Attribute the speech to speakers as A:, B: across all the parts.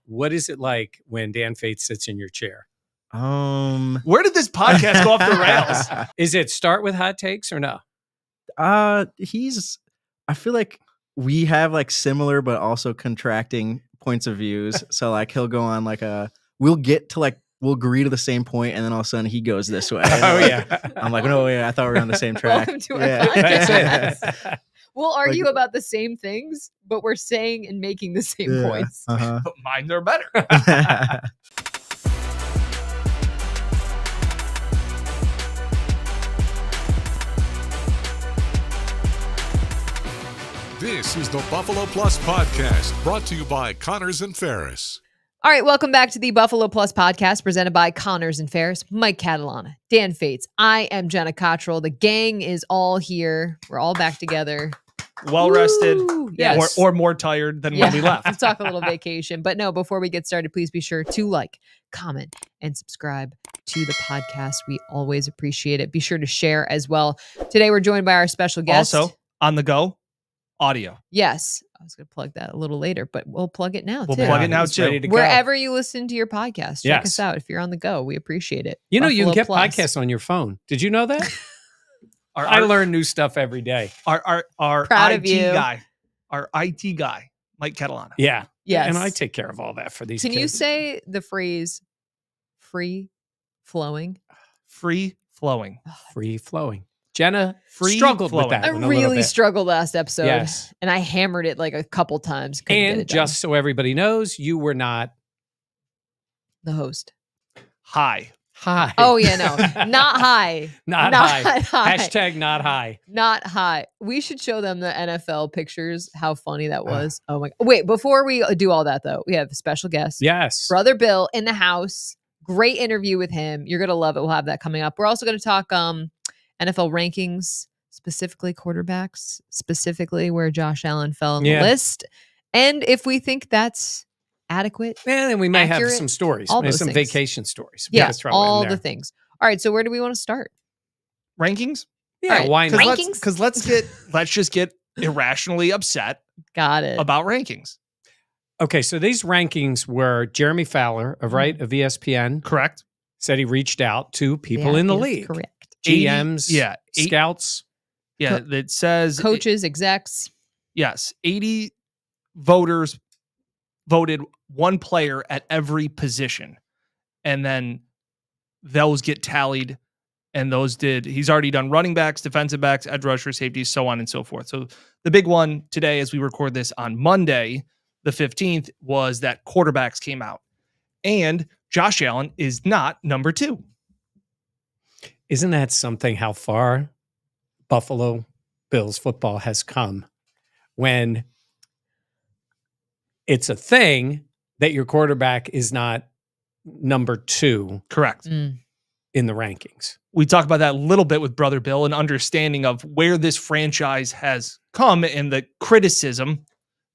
A: what is it like when Dan Faith sits in your chair?
B: Where did this podcast go off the rails?
A: Is it start with hot takes or no?
C: I feel like we have like similar but also contracting points of views. So like he'll go on like we'll agree to the same point, and then all of a sudden he goes this way.
A: Oh yeah.
C: I'm like, no, yeah, I thought we were on the same track.
D: Welcome to our podcast.
A: That's it.
D: We'll argue about the same things, but we're saying and making the same points.
B: But mine are better.
E: This is the Buffalo Plus Podcast, brought to you by Connors and Ferris.
D: All right, welcome back to the Buffalo Plus Podcast, presented by Connors and Ferris. Mike Catalana, Dan Fates. I am Jenna Cottrell. The gang is all here. We're all back together.
B: Well rested,
D: yes.
B: or more tired than when we left.
D: Let's talk a little vacation. But no, before we get started, please be sure to like, comment, and subscribe to the podcast. We always appreciate it. Be sure to share as well. Today, we're joined by our special guest.
B: Also, on the go, audio.
D: Yes. I was going to plug that a little later, but we'll plug it now,
B: We'll
D: too.
B: plug it now, too.
D: Wherever you listen to your podcast, check us out. If you're on the go, we appreciate it.
A: You know, you can get
D: Buffalo Plus.
A: podcasts on your phone. Did you know that? I learn new stuff every day.
B: Our
D: Proud of
B: IT
D: you.
B: guy, our IT guy, Mike Catalana.
A: Yeah.
D: Yes.
A: And I take care of all that for these
D: Can
A: kids.
D: you say the phrase free flowing?
B: Free flowing.
A: Free flowing? Jenna
B: Free
A: struggled
B: flowing.
A: with that
D: I
A: one a little
D: really
A: bit.
D: struggled last episode.
A: Yes.
D: And I hammered it like a couple times. Couldn't get
A: And
D: it done.
A: just so everybody knows, you were not
D: the host.
B: Hi.
A: high.
D: Oh, yeah, no. Not high.
A: Not high. Hashtag not high.
D: Not high. We should show them the NFL pictures, how funny that was. Oh my. Wait, before we do all that, though, we have a special guest.
A: Yes.
D: Brother Bill in the house. Great interview with him. You're going to love it. We'll have that coming up. We're also going to talk NFL rankings, specifically quarterbacks, specifically where Josh Allen fell on the list. And if we think that's adequate.
A: And then we may
D: accurate,
A: have some stories,
D: all
A: maybe
D: those
A: some
D: things.
A: vacation stories. We
D: Yeah,
A: gotta throw
D: all
A: in
D: the
A: there.
D: things. All right, so where do we want to start?
B: Rankings?
A: Yeah,
D: All right.
A: why not?
D: Rankings?
B: Because let's just get irrationally upset
D: Got it.
B: about rankings.
A: Okay, so these rankings were Jeremy Fowler of ESPN.
B: Correct.
A: Said he reached out to people
D: That
A: in the
D: is
A: league.
D: correct.
A: GMs,
B: 80
A: scouts.
B: Yeah, that says
D: Coaches, execs.
B: yes, 80 voters voted one player at every position. And then those get tallied. And he's already done running backs, defensive backs, edge rushers, safeties, so on and so forth. So the big one today, as we record this on Monday, the 15th, was that quarterbacks came out. And Josh Allen is not number 2.
A: Isn't that something how far Buffalo Bills football has come when it's a thing that your quarterback is not number 2
B: Correct.
D: Mm.
A: in the rankings?
B: We talked about that a little bit with Brother Bill, an understanding of where this franchise has come and the criticism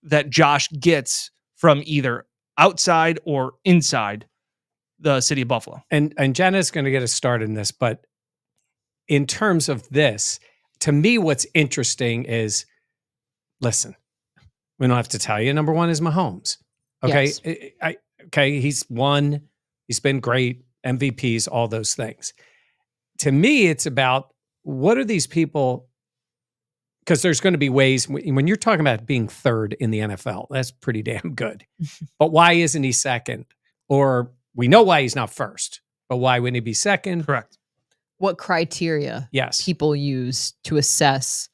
B: that Josh gets from either outside or inside the city of Buffalo.
A: And Jenna's going to get us started in this, but in terms of this, to me, what's interesting is, listen, we don't have to tell you, number 1 is Mahomes. Okay.
D: Yes.
A: Okay. He's won. He's been great. MVPs, all those things. To me, it's about what are these people, because there's going to be ways when you're talking about being third in the NFL, that's pretty damn good. But why isn't he second? Or we know why he's not first, but why wouldn't he be second?
B: Correct.
D: What criteria
A: Yes.
D: people use to assess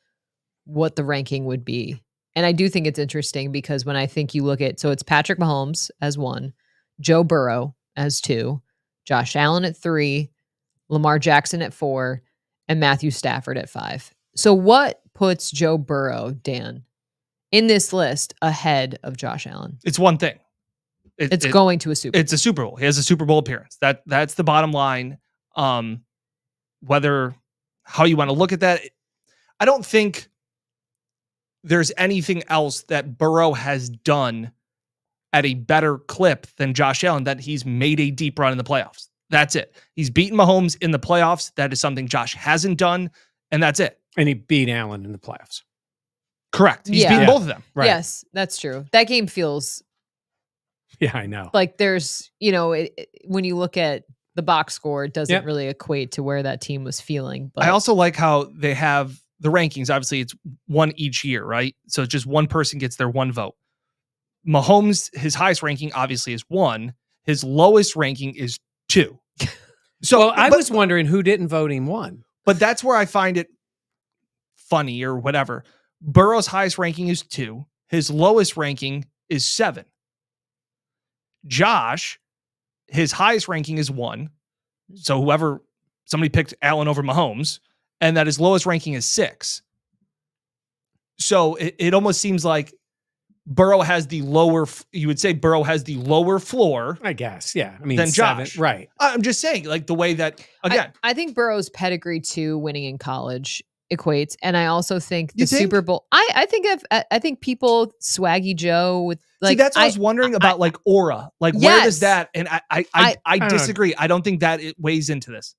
D: what the ranking would be. And I do think it's interesting because when I think you look at, so it's Patrick Mahomes as 1, Joe Burrow as 2, Josh Allen at 3, Lamar Jackson at 4, and Matthew Stafford at 5. So what puts Joe Burrow, Dan, in this list ahead of Josh Allen?
B: It's one thing.
D: It's going to a Super Bowl.
B: It's a Super Bowl. He has a Super Bowl appearance. That's the bottom line. Whether how you want to look at that, I don't think there's anything else that Burrow has done at a better clip than Josh Allen, that he's made a deep run in the playoffs. That's it. He's beaten Mahomes in the playoffs. That is something Josh hasn't done, and that's it.
A: And he beat Allen in the playoffs.
B: Correct. He's beaten both of them.
A: Right.
D: Yes, that's true. That game feels
A: Yeah, I know.
D: Like there's, when you look at the box score, it doesn't really equate to where that team was feeling. But
B: I also like how they have the rankings. Obviously, it's one each year, right? So just one person gets their one vote. Mahomes, his highest ranking obviously is 1. His lowest ranking is 2. So
A: I was wondering who didn't vote him 1.
B: But that's where I find it funny or whatever. Burrow's highest ranking is 2. His lowest ranking is 7. Josh, his highest ranking is 1. So somebody picked Allen over Mahomes, and that his lowest ranking is 6. So it almost seems like Burrow has the lower, you would say Burrow has the lower floor.
A: I guess, yeah. I mean,
B: than
A: 7,
B: Josh.
A: right.
B: I'm just saying, like the way that, again.
D: I think Burrow's pedigree to winning in college equates. And I also think the
B: You think?
D: Super Bowl, I think people, Swaggy Joe with like.
B: See, that's what I was wondering about, like aura. Like, where does that, and I disagree. I don't think that it weighs into this.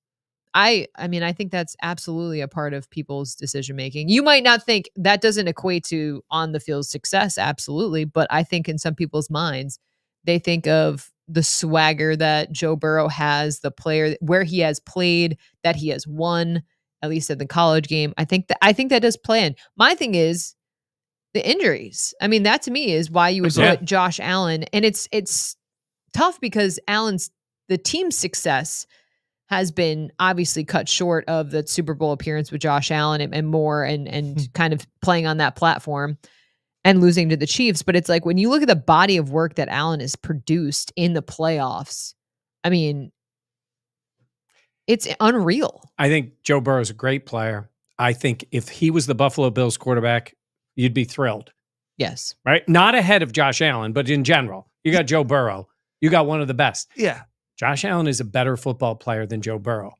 D: I mean, I think that's absolutely a part of people's decision making. You might not think that doesn't equate to on the field success, absolutely, but I think in some people's minds, they think of the swagger that Joe Burrow has, the player where he has played, that he has won, at least at the college game. I think that does play in. My thing is the injuries. I mean, that to me is why you would put Josh Allen, and it's tough because the team's success has been obviously cut short of the Super Bowl appearance with Josh Allen and more and kind of playing on that platform and losing to the Chiefs. But it's like when you look at the body of work that Allen has produced in the playoffs, I mean, it's unreal.
A: I think Joe Burrow is a great player. I think if he was the Buffalo Bills quarterback, you'd be thrilled.
D: Yes.
A: Right? Not ahead of Josh Allen, but in general, you got Joe Burrow. You got one of the best.
B: Yeah.
A: Josh Allen is a better football player than Joe Burrow.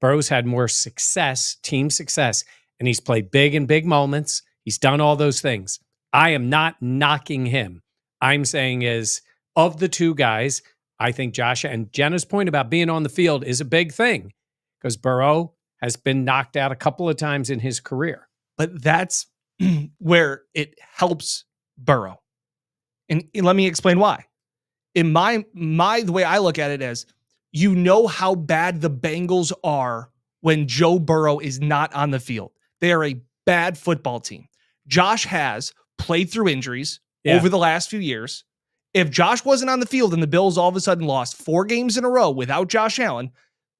A: Burrow's had more success, team success, and he's played big in big moments. He's done all those things. I am not knocking him. I'm saying is, of the two guys, I think Josh, and Jenna's point about being on the field is a big thing because Burrow has been knocked out a couple of times in his career.
B: But that's where it helps Burrow. And let me explain why. In my the way I look at it is, how bad the Bengals are when Joe Burrow is not on the field. They are a bad football team. Josh has played through injuries over the last few years. If Josh wasn't on the field and the Bills all of a sudden lost 4 games in a row without Josh Allen,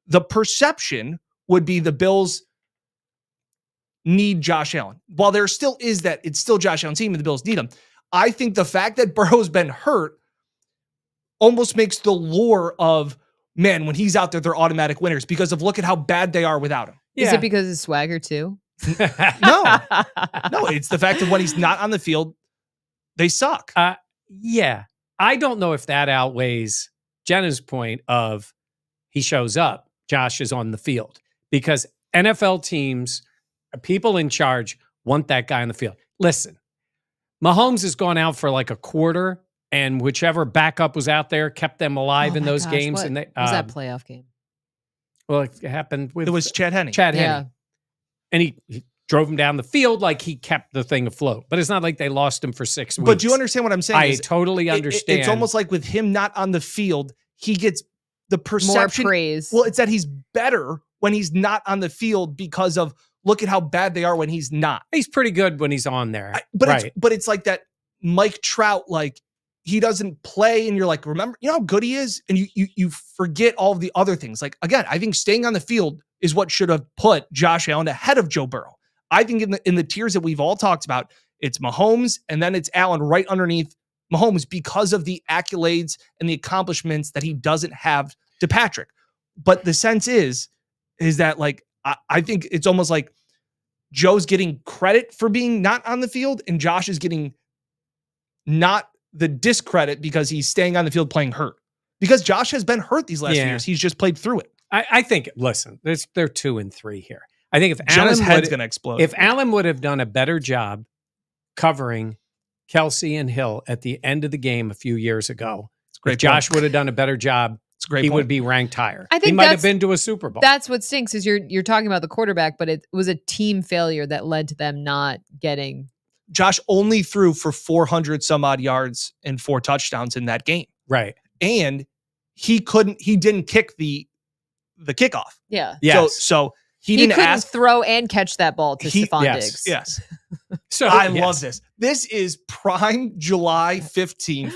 B: the perception would be the Bills need Josh Allen. While there still is that, it's still Josh Allen's team and the Bills need him. I think the fact that Burrow's been hurt almost makes the lore of, man, when he's out there, they're automatic winners because of look at how bad they are without him.
D: Is it because of swagger too?
B: No, it's the fact that when he's not on the field, they suck.
A: Yeah. I don't know if that outweighs Jenna's point of he shows up, Josh is on the field because NFL teams, people in charge want that guy on the field. Listen, Mahomes has gone out for like a quarter and whichever backup was out there kept them alive in those games.
D: What
A: and they
D: was that playoff game?
A: Well, it happened with
B: it was Chad Henne.
A: And he drove him down the field like he kept the thing afloat. But it's not like they lost him for 6 weeks.
B: But do you understand what I'm saying?
A: I totally understand.
B: It's almost like with him not on the field, he gets the perception.
D: More praise.
B: Well, it's that he's better when he's not on the field because of look at how bad they are when he's not.
A: He's pretty good when he's on there.
B: But it's like that Mike Trout, like he doesn't play and you're like, remember, how good he is? And you forget all of the other things. Like, again, I think staying on the field is what should have put Josh Allen ahead of Joe Burrow. I think in the tiers that we've all talked about, it's Mahomes and then it's Allen right underneath Mahomes because of the accolades and the accomplishments that he doesn't have to Patrick. But the sense is that like, I think it's almost like Joe's getting credit for being not on the field and Josh is getting not the discredit because he's staying on the field playing hurt. Because Josh has been hurt these last few years. He's just played through it.
A: I think, listen, they're 2 and 3 here. I think if
B: Jonah's head's going to explode.
A: If Allen would have done a better job covering Kelsey and Hill at the end of the game a few years ago, if Josh would have done a better job, he would be ranked higher.
D: I think
A: he might have been to a Super Bowl.
D: That's what stinks is you're talking about the quarterback, but it was a team failure that led to them not getting.
B: Josh only threw for 400 some odd yards and 4 touchdowns in that game.
A: Right.
B: and he didn't kick the kickoff.
D: Yeah.
A: Yes.
B: So he
D: He
B: didn't
D: couldn't
B: ask.
D: throw and catch that ball to Stephon
A: yes.
D: Diggs.
B: Yes.
A: So
B: I
A: yes.
B: love this. This is prime July 15th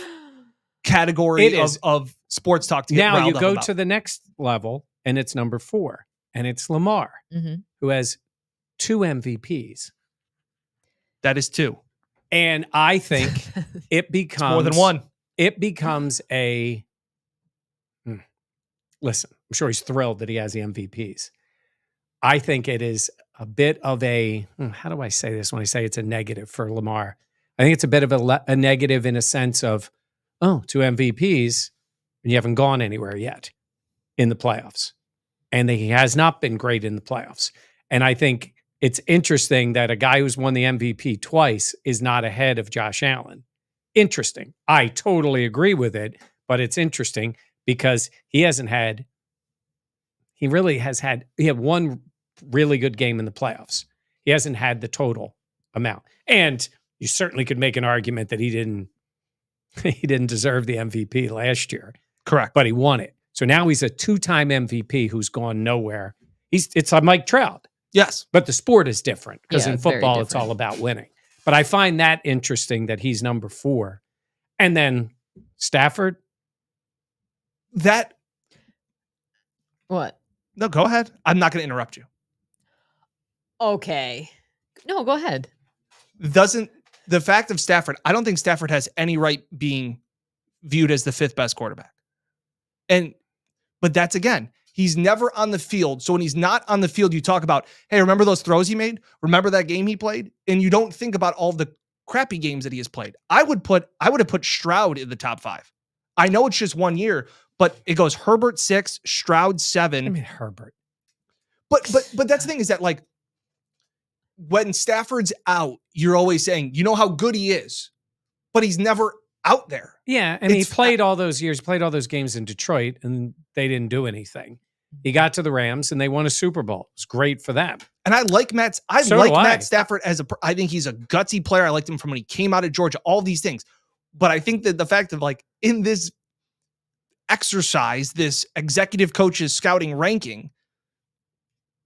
B: category
A: It is.
B: of sports talk to get
A: Now
B: riled
A: you
B: up
A: go
B: about.
A: to the next level, and it's number 4, and it's Lamar,
D: Mhm.
A: who has 2 MVPs.
B: That is 2.
A: And I think it becomes
B: More than one.
A: It becomes a listen, I'm sure he's thrilled that he has the MVPs. I think it is a bit of a, how do I say this when I say it's a negative for Lamar? I think it's a bit of a negative in a sense of, 2 MVPs, and you haven't gone anywhere yet in the playoffs. And he has not been great in the playoffs. And I think it's interesting that a guy who's won the MVP twice is not ahead of Josh Allen. Interesting. I totally agree with it, but it's interesting because he had one really good game in the playoffs. He hasn't had the total amount. And you certainly could make an argument that he didn't deserve the MVP last year.
B: Correct.
A: But he won it. So now he's a 2-time MVP who's gone nowhere. It's like Mike Trout.
B: Yes.
A: But the sport is different because
D: Yeah,
A: in
D: very
A: football, it's
D: different.
A: all about winning. But I find that interesting that he's number 4. And then Stafford.
D: What?
B: No, go ahead. I'm not going to interrupt you.
D: Okay. No, go ahead.
B: The fact of Stafford, I don't think Stafford has any right being viewed as the 5th best quarterback. But that's, again, he's never on the field. So when he's not on the field, you talk about, hey, remember those throws he made? Remember that game he played? And you don't think about all the crappy games that he has played. I would have put Stroud in the top 5. I know it's just 1 year, but it goes Herbert 6, Stroud 7.
A: I mean, Herbert.
B: But that's the thing is that, like, when Stafford's out, you're always saying, you know how good he is, but he's never out there.
A: Yeah, and he played all those years, played all those games in Detroit, and they didn't do anything. He got to the Rams, and they won a Super Bowl. It was great for them.
B: And I like Matt Stafford I think he's a gutsy player. I liked him from when he came out of Georgia, all these things. But I think that the fact of, like, in this exercise, this executive coach's scouting ranking,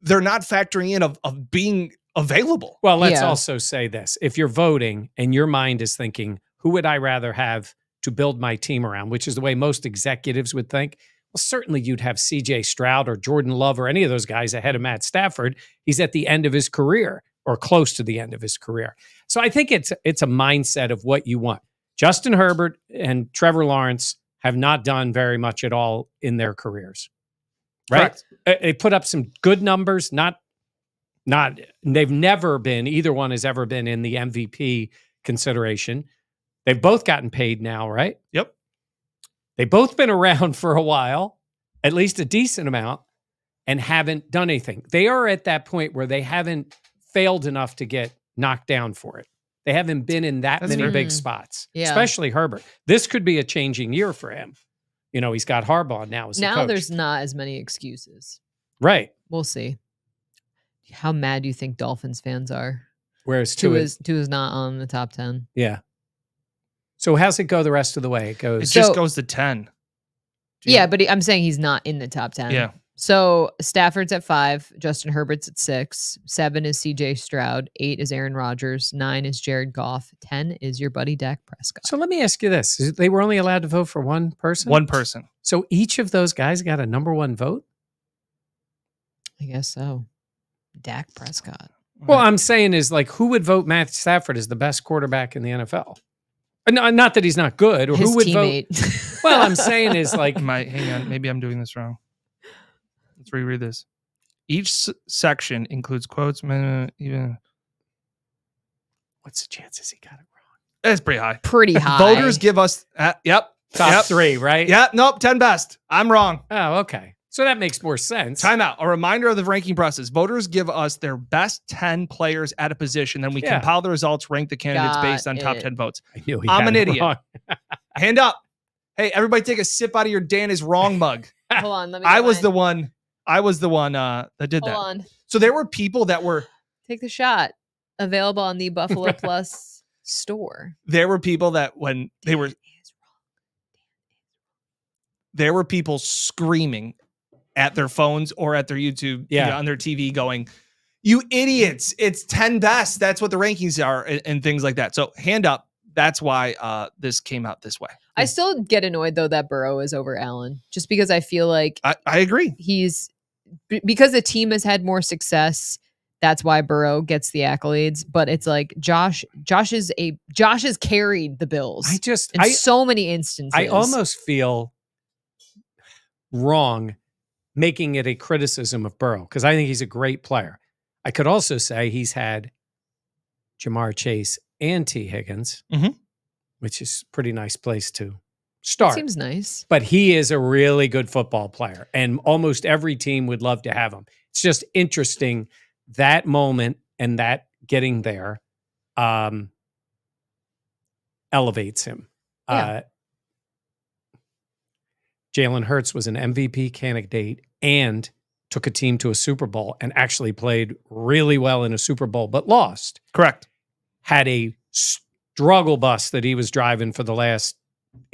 B: they're not factoring in of being available.
A: Well, let's also say this. If you're voting and your mind is thinking, who would I rather have to build my team around, which is the way most executives would think, well, certainly you'd have CJ Stroud or Jordan Love or any of those guys ahead of Matt Stafford. He's at the end of his career or close to the end of his career. So I think it's a mindset of what you want. Justin Herbert and Trevor Lawrence have not done very much at all in their careers, right?
B: Correct.
A: They put up some good numbers, they've never been, either one has ever been in the MVP consideration. They've both gotten paid now, right?
B: Yep.
A: They've both been around for a while, at least a decent amount, and haven't done anything. They are at that point where they haven't failed enough to get knocked down for it. They haven't been in that many big spots, especially Herbert. This could be a changing year for him. You know, he's got Harbaugh now as the coach.
D: Now there's not as many excuses.
A: Right.
D: We'll see. How mad do you think Dolphins fans are?
A: Whereas
D: Two is not on the top 10.
A: Yeah. So how's it go the rest of the way? It goes.
B: It just goes to 10.
D: Yeah, but I'm saying he's not in the top 10.
B: Yeah.
D: So Stafford's at 5, Justin Herbert's at 6, 7 is CJ Stroud, 8 is Aaron Rodgers, 9 is Jared Goff, 10 is your buddy Dak Prescott.
A: So let me ask you this. They were only allowed to vote for one person?
B: One person.
A: So each of those guys got a number 1 vote?
D: I guess so. Dak Prescott.
A: Well, I'm saying is, like, who would vote Matt Stafford as the best quarterback in the NFL? No, not that he's not good. Or
D: His
A: who would
D: teammate.
A: vote? Well, I'm saying is, like,
B: Hang on, maybe I'm doing this wrong. Let's reread this. Each section includes quotes. Even
A: what's the chances he got it wrong?
B: That's pretty high.
D: Pretty high.
B: Voters give us
A: Top 3, right?
B: Yep. Nope. 10 best. I'm wrong.
A: Oh, okay. So that makes more sense.
B: Time out. A reminder of the ranking process. Voters give us their best 10 players at a position. Then we compile the results, rank the candidates based on top 10 votes.
A: I knew
B: I'm an idiot.
A: Wrong.
B: Hand up. Hey, everybody take a sip out of your Dan is wrong mug.
D: Hold on. Let me
B: I was the one that did that.
D: Hold on.
B: So there were people that were
D: Take the shot. Available on the Buffalo Plus store.
B: there were people that when they were there were people screaming at their phones or at their YouTube, on their TV going, "You idiots, it's 10 best. That's what the rankings are," and things like that. So hand up. That's why this came out this way.
D: I still get annoyed though that Burrow is over Allen, just because I feel like
B: I agree.
D: Because the team has had more success. That's why Burrow gets the accolades, but it's like Josh has carried the Bills. In so many instances.
A: I almost feel wrong making it a criticism of Burrow because I think he's a great player. I could also say he's had Jamar Chase and T. Higgins, which is a pretty nice place to start.
D: Seems nice.
A: But he is a really good football player, and almost every team would love to have him. It's just interesting that moment and that getting there elevates him.
D: Yeah.
A: Jalen Hurts was an MVP candidate and took a team to a Super Bowl and actually played really well in a Super Bowl, but lost.
B: Correct.
A: Had a struggle bus that he was driving for the last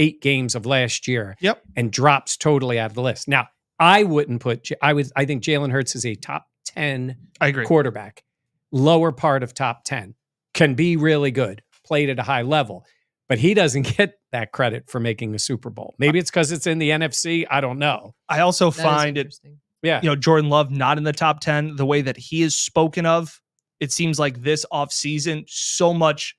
A: 8 games of last year.
B: Yep.
A: And drops totally out of the list. Now, I wouldn't put, I think Jalen Hurts is a top 10 quarterback, lower part of top 10, can be really good, played at a high level, but he doesn't get that credit for making a Super Bowl. Maybe it's because it's in the NFC. I don't know.
B: I also find it, Jordan Love not in the top 10, the way that he is spoken of, it seems like this offseason, so much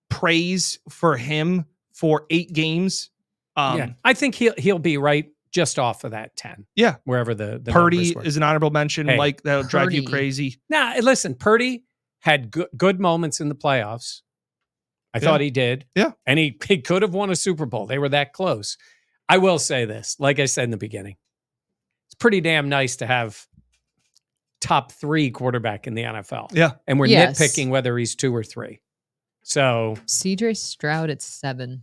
B: praise for him for 8 games.
A: I think he'll be right just off of that 10.
B: Yeah.
A: Wherever the
B: Purdy is an honorable mention.
A: Hey,
B: like that'll drive you crazy.
A: Now, listen, Purdy had good moments in the playoffs. I thought he did.
B: Yeah.
A: And he could have won a Super Bowl. They were that close. I will say this, like I said in the beginning, it's pretty damn nice to have top 3 quarterback in the NFL.
B: Yeah.
A: And we're nitpicking whether he's 2 or 3. So
D: CJ Stroud at 7.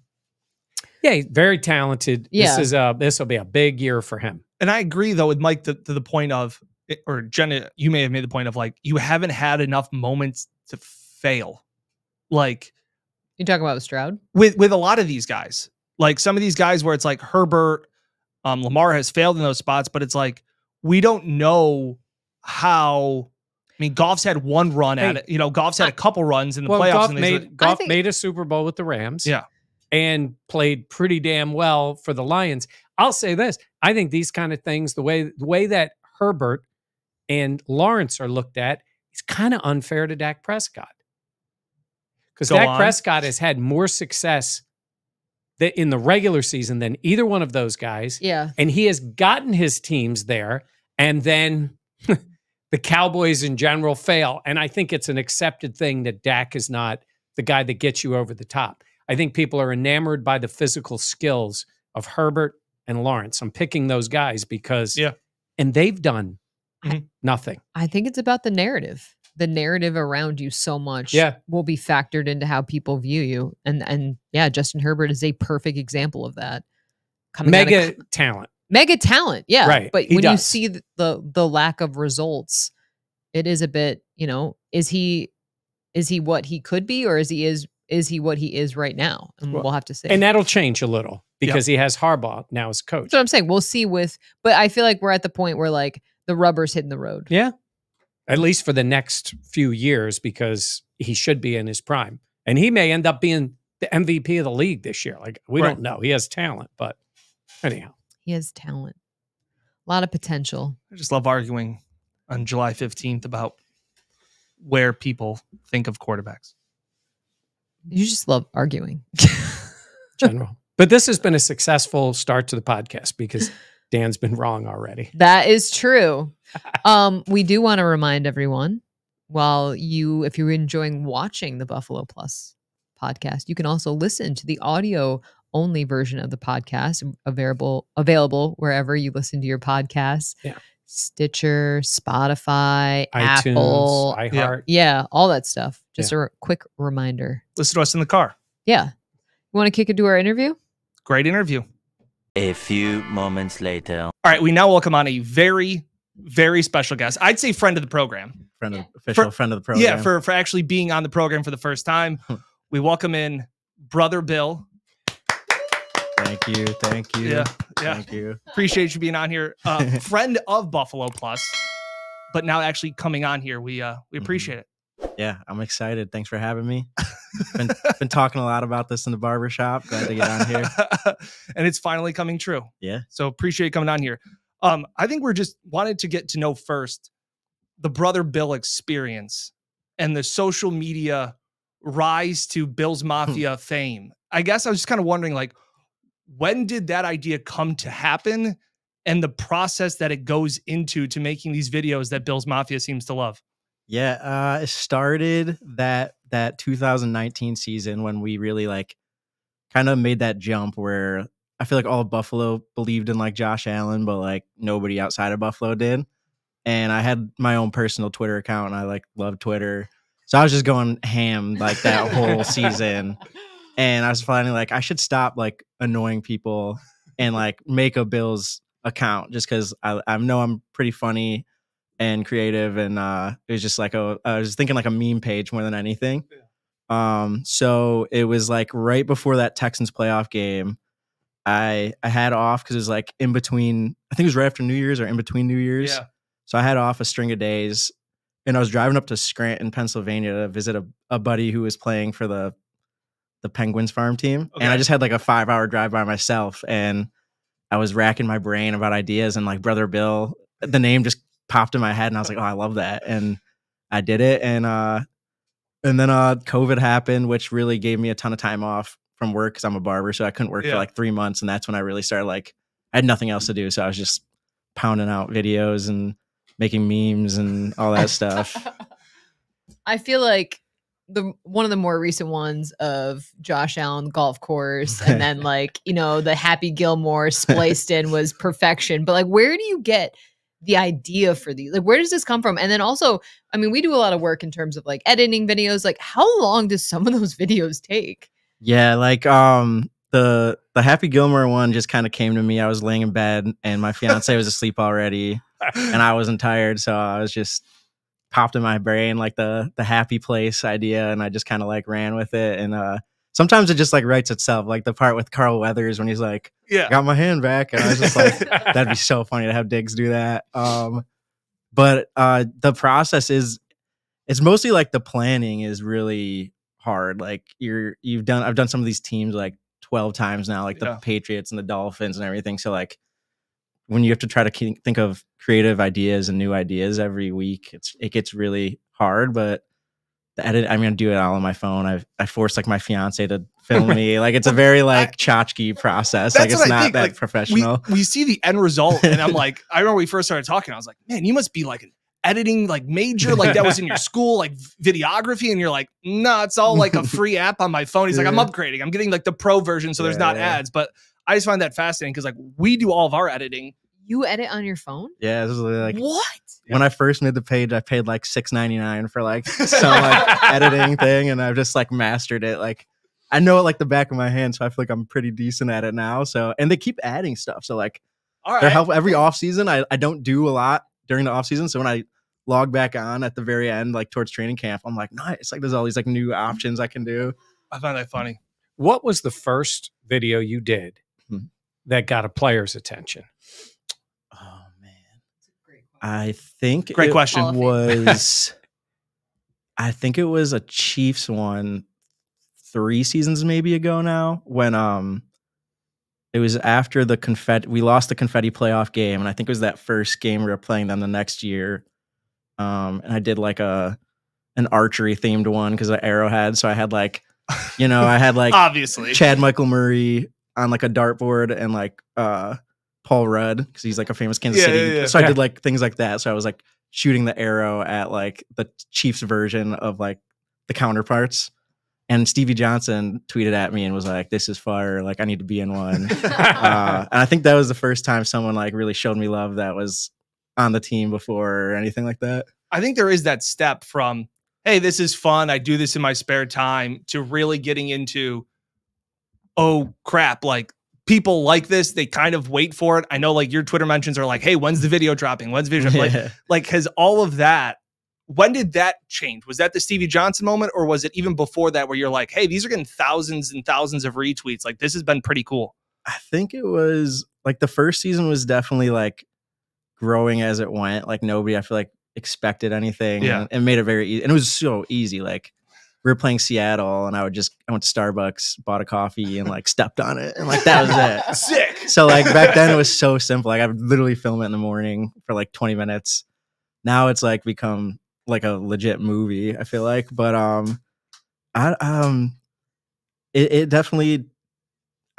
A: Yeah, he's very talented.
D: Yeah.
A: This will be a big year for him.
B: And I agree though with Mike to the point of, or Jenna, you may have made the point of like, you haven't had enough moments to fail. Like,
D: you talking about Stroud?
B: With a lot of these guys. Like some of these guys where it's like Herbert, Lamar has failed in those spots, but it's like, we don't know how. I mean, Goff's had one run at it. You know, Goff's had a couple runs in the playoffs.
A: Goff made a Super Bowl with the Rams.
B: Yeah.
A: And played pretty damn well for the Lions. I'll say this. I think these kind of things, the way that Herbert and Lawrence are looked at, is kind of unfair to Dak Prescott. Because Dak Prescott has had more success in the regular season than either one of those guys.
D: Yeah.
A: And he has gotten his teams there. And then the Cowboys in general fail. And I think it's an accepted thing that Dak is not the guy that gets you over the top. I think people are enamored by the physical skills of Herbert and Lawrence. I'm picking those guys because, and they've done nothing.
D: I think it's about the narrative. The narrative around you so much will be factored into how people view you. And Justin Herbert is a perfect example of that.
A: Mega talent.
D: Yeah.
A: Right.
D: But when you see the lack of results, it is a bit, is he what he could be, or is he what he is right now? And we'll have to see.
A: And that'll change a little because he has Harbaugh now as coach.
D: That's what I'm saying. We'll see but I feel like we're at the point where like the rubber's hitting the road.
A: Yeah. At least for the next few years, because he should be in his prime. And he may end up being the MVP of the league this year. Like, we don't know. He has talent, but anyhow.
D: He has talent. A lot of potential.
B: I just love arguing on July 15th about where people think of quarterbacks.
D: You just love arguing.
A: General. But this has been a successful start to the podcast because Dan's been wrong already.
D: That is true. We do want to remind everyone, if you're enjoying watching the Buffalo Plus podcast, you can also listen to the audio only version of the podcast, available wherever you listen to your podcasts.
A: Yeah.
D: Stitcher, Spotify,
A: iTunes,
D: Apple,
A: iHeart.
D: Yeah, all that stuff. Just a quick reminder.
B: Listen to us in the car.
D: Yeah. You want to kick it to our interview?
B: Great interview.
F: A few moments later.
B: All right, we now welcome on a very, very special guest. I'd say friend of the program.
C: Friend of the program.
B: Yeah, for actually being on the program for the first time. We welcome in Brother Bill.
C: Thank you.
B: Yeah.
C: Thank you.
B: Appreciate you being on here. Friend of Buffalo Plus, but now actually coming on here. We appreciate it.
C: Yeah, I'm excited. Thanks for having me. Been talking a lot about this in the barbershop. Glad to get on here.
B: And it's finally coming true.
C: Yeah.
B: So appreciate you coming on here. I think we're just wanted to get to know first the Brother Bill experience and the social media rise to Bill's Mafia fame. I guess I was just kind of wondering, like, when did that idea come to happen and the process that it goes into to making these videos that Bill's Mafia seems to love?
C: Yeah, it started that 2019 season when we really like kind of made that jump where I feel like all of Buffalo believed in like Josh Allen, but like nobody outside of Buffalo did. And I had my own personal Twitter account and I like love Twitter. So I was just going ham like that whole season. And I was finally like, I should stop like annoying people and like make a Bills account just because I know I'm pretty funny and creative. And it was just like I was thinking like a meme page more than anything. So it was like right before that Texans playoff game, I had off because it was like in between, I think it was right after New Year's or in between New Year's.
B: Yeah.
C: So I had off a string of days and I was driving up to Scranton, Pennsylvania to visit a buddy who was playing for the Penguins farm team.
B: Okay.
C: And I just had like a 5-hour drive by myself and I was racking my brain about ideas and like Brother Bill, the name just popped in my head and I was like, oh, I love that. And I did it. And then COVID happened, which really gave me a ton of time off from work because I'm a barber. So I couldn't work for like 3 months. And that's when I really started like, I had nothing else to do. So I was just pounding out videos and making memes and all that stuff.
D: I feel like one of the more recent ones of Josh Allen golf course and then like, you know, the Happy Gilmore spliced in was perfection. But like, where do you get the idea for these? Like, where does this come from? And then also, I mean, we do a lot of work in terms of like editing videos. Like, how long does some of those videos take?
C: Yeah, like the Happy Gilmore one just kind of came to me. I was laying in bed and my fiance was asleep already and I wasn't tired. So I was just popped in my brain like the happy place idea and I just kind of like ran with it. And sometimes it just like writes itself, like the part with Carl Weathers when he's like, I got my hand back. And I was just like, that'd be so funny to have Diggs do that. But the process it's mostly like the planning is really hard. Like I've done some of these teams like 12 times now, like the Patriots and the Dolphins and everything. So like when you have to try to think of creative ideas and new ideas every week, it gets really hard. But the edit, I'm gonna do it all on my phone. I forced like my fiance to film me. Like it's a very like tchotchke process. Like it's not that like, professional.
B: We see the end result, and I'm like, I remember when we first started talking, I was like, man, you must be like an editing like major, like that was in your school, like videography, and you're like, no, it's all like a free app on my phone. He's like, I'm upgrading. I'm getting like the pro version, so there's not ads. But I just find that fascinating because like we do all of our editing.
D: You edit on your phone?
C: Yeah, this is like
D: what?
C: When I first made the page, I paid like $6.99 for like some like editing thing, and I've just like mastered it. Like I know it like the back of my hand, so I feel like I'm pretty decent at it now. So and they keep adding stuff. So like they're helpful every off season. I don't do a lot during the off season, so when I log back on at the very end, like towards training camp, I'm like, nice. Like there's all these like new options I can do.
B: I find that funny.
A: What was the first video you did that got a player's attention?
C: Oh man, I think
B: great question
C: was. I think it was a Chiefs one 3 seasons maybe ago now when it was after the confetti. We lost the confetti playoff game, and I think it was that first game we were playing them the next year. And I did like an archery themed one because of Arrowhead. So I had like, you know, I had like
B: obviously
C: Chad Michael Murray on like a dartboard and like Paul Rudd because he's like a famous Kansas City.
B: Yeah.
C: So I did like things like that. So I was like shooting the arrow at like the Chiefs version of like the counterparts. And Stevie Johnson tweeted at me and was like, "This is fire. Like I need to be in one." And I think that was the first time someone like really showed me love that was on the team before or anything like that.
B: I think there is that step from, hey, this is fun, I do this in my spare time, to really getting into, oh crap, like people like this, they kind of wait for it. I know like your Twitter mentions are like, hey, when's the video dropping? When's the video dropping? Like has all of that, when did that change? Was that the Stevie Johnson moment, or was it even before that where you're like, hey, these are getting thousands and thousands of retweets? Like this has been pretty cool.
C: I think it was like the first season was definitely like growing as it went. Like nobody, I feel like, expected anything.
B: Yeah.
C: And made it very easy. And it was so easy. Like we were playing Seattle, and I went to Starbucks, bought a coffee, and like stepped on it, and like that was it.
B: Sick.
C: So like back then it was so simple. Like I would literally film it in the morning for like 20 minutes. Now it's like become like a legit movie, I feel like. But it definitely,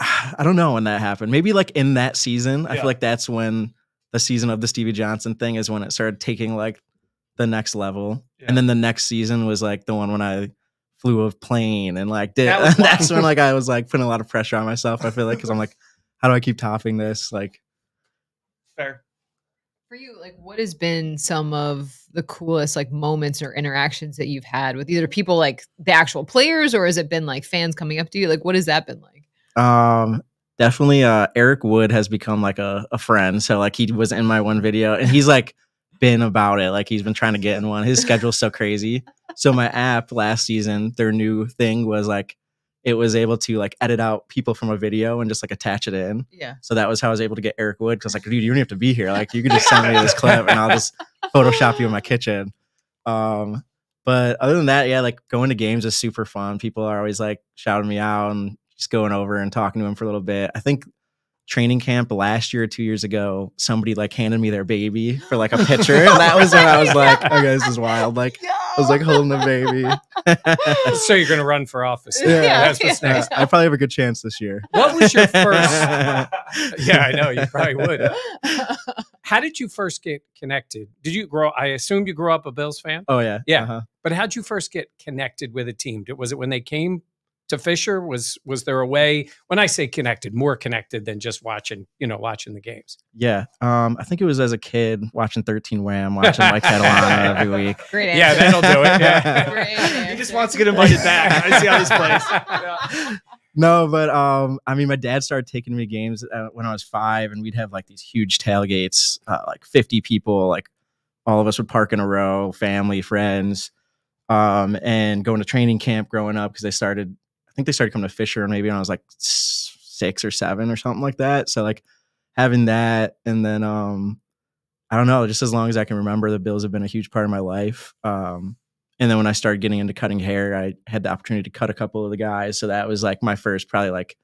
C: I don't know when that happened. Maybe like in that season. I feel like that's when the season of the Stevie Johnson thing is when it started taking like the next level.
B: Yeah.
C: And then the next season was like the one when I flew a plane and like did.
B: That was
C: That's when like I was like putting a lot of pressure on myself, I feel like, because I'm like, how do I keep topping this? Like,
B: Fair.
D: For you, like, what has been some of the coolest like moments or interactions that you've had with either people like the actual players, or has it been like fans coming up to you? Like, what has that been like?
C: Definitely Eric Wood has become like a friend. So like he was in my one video, and he's like been about it. Like he's been trying to get in one. His schedule's so crazy. So my app last season, their new thing was like it was able to like edit out people from a video and just like attach it in.
D: Yeah.
C: So that was how I was able to get Eric Wood, because like, dude, you don't have to be here. Like you could just send me this clip and I'll just Photoshop you in my kitchen. But other than that, yeah, like going to games is super fun. People are always like shouting me out and just going over and talking to them for a little bit. I think training camp last year or 2 years ago, somebody like handed me their baby for like a picture. And that was when I was like, okay, this is wild. Like I was like holding the baby.
A: So you're going to run for office.
C: Yeah.
A: That's what's next.
C: I probably have a good chance this year.
A: What was your first? Yeah, I know. You probably would. How did you first get connected? Did you grow? I assume you grew up a Bills fan.
C: Oh, yeah.
A: Yeah.
C: Uh-huh.
A: But how'd you first get connected with a team? Was it when they came to Fisher? Was there a way, when I say connected, more connected than just watching the games?
C: Yeah. I think it was as a kid watching 13 Wham, watching Mike Catalano every week.
D: Great answer.
A: Yeah, that'll do it. Yeah.
D: Great
B: He
D: answer.
B: just wants to get invited back. I see how this plays.
C: No, but I mean, my dad started taking me to games when I was 5, and we'd have like these huge tailgates, like 50 people, like all of us would park in a row, family, friends, and going to training camp growing up, because I think they started coming to Fisher maybe when I was like 6 or 7 or something like that. So like having that, and then I don't know, just as long as I can remember, the Bills have been a huge part of my life. And then when I started getting into cutting hair, I had the opportunity to cut a couple of the guys. So that was like my first probably like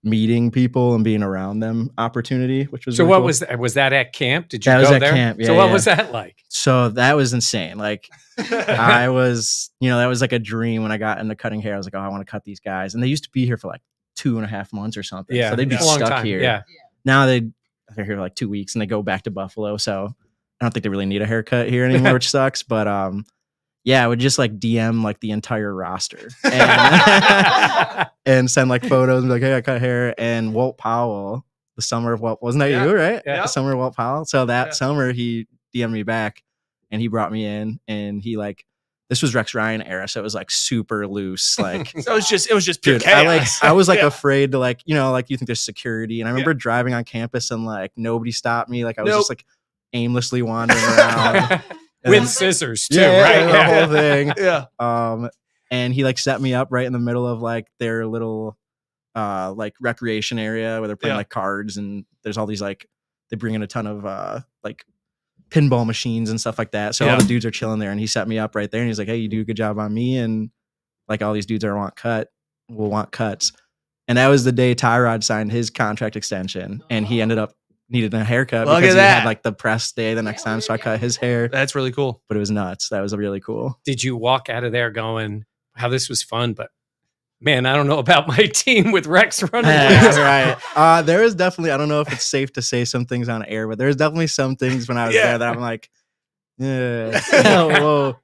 C: meeting people and being around them opportunity, which was
A: So
C: really
A: what
C: cool.
A: was that? Was that at camp? Did you
C: That
A: go
C: was at
A: there?
C: camp,
A: So
C: yeah,
A: what
C: yeah.
A: was that like?
C: So that was insane. Like I was, that was like a dream when I got into cutting hair. I was like, oh, I want to cut these guys. And they used to be here for like 2.5 months or something.
A: Yeah.
C: So they'd be
A: a long
C: stuck
A: time.
C: here.
A: Yeah.
C: Now they're here for like 2 weeks and they go back to Buffalo. So I don't think they really need a haircut here anymore, which sucks. But yeah, I would just like DM like the entire roster and, and send like photos and be like, hey, I cut hair. And Walt Powell, the summer of Walt, wasn't that you, right?
A: Yeah.
C: The summer of Walt Powell. So that summer he DM'd me back and he brought me in, and he like, this was Rex Ryan era. So it was like super loose. Like,
B: So it was just pure
C: dude,
B: chaos.
C: I was like afraid to like, like you think there's security. And I remember driving on campus and like nobody stopped me. Like I was just like aimlessly wandering around.
A: With scissors too,
C: yeah,
A: right?
C: the whole thing.
B: Yeah.
C: And he like set me up right in the middle of like their little like recreation area where they're playing like cards, and there's all these like they bring in a ton of like pinball machines and stuff like that. So all the dudes are chilling there, and he set me up right there, and he's like, hey, you do a good job on me, and like all these dudes will want cuts. And that was the day Tyrod signed his contract extension, and he ended up needed a haircut because he had like the press day the next time. So I cut his hair.
B: That's really cool.
C: But it was nuts. That was really cool.
A: Did you walk out of there going, how this was fun, but man, I don't know about my team with Rex running.
C: Right. There is definitely, I don't know if it's safe to say some things on air, but there's definitely some things when I was there that I'm like, yeah. Whoa.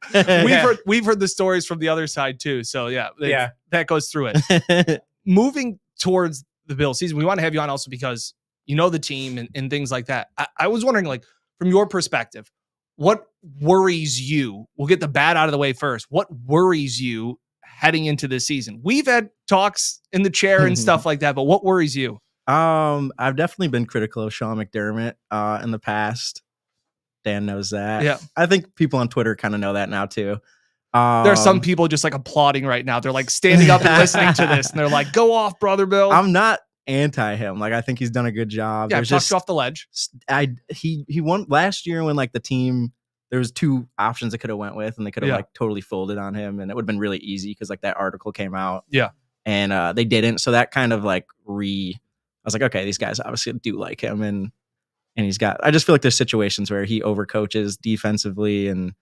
B: We've heard the stories from the other side too. So that goes through it. Moving towards the Bills season, we want to have you on also because you know the team and things like that. I was wondering, like, from your perspective, what worries you? We'll get the bad out of the way first. What worries you heading into this season? We've had talks in the chair and stuff like that, but what worries you?
C: I've definitely been critical of Sean McDermott in the past. Dan knows that.
B: Yeah.
C: I think people on Twitter kind of know that now too.
B: There are some people just like applauding right now. They're like standing up and listening to this, and they're like, "Go off, brother Bill."
C: I'm not anti him. Like I think he's done a good job.
B: Yeah,
C: There's
B: talked
C: just
B: you off the ledge.
C: he won last year when like the team there was 2 options they could have went with and they could have like totally folded on him and it would have been really easy because like that article came out.
B: Yeah.
C: And they didn't. So that kind of like I was like, okay, these guys obviously do like him and I just feel like there's situations where he overcoaches defensively and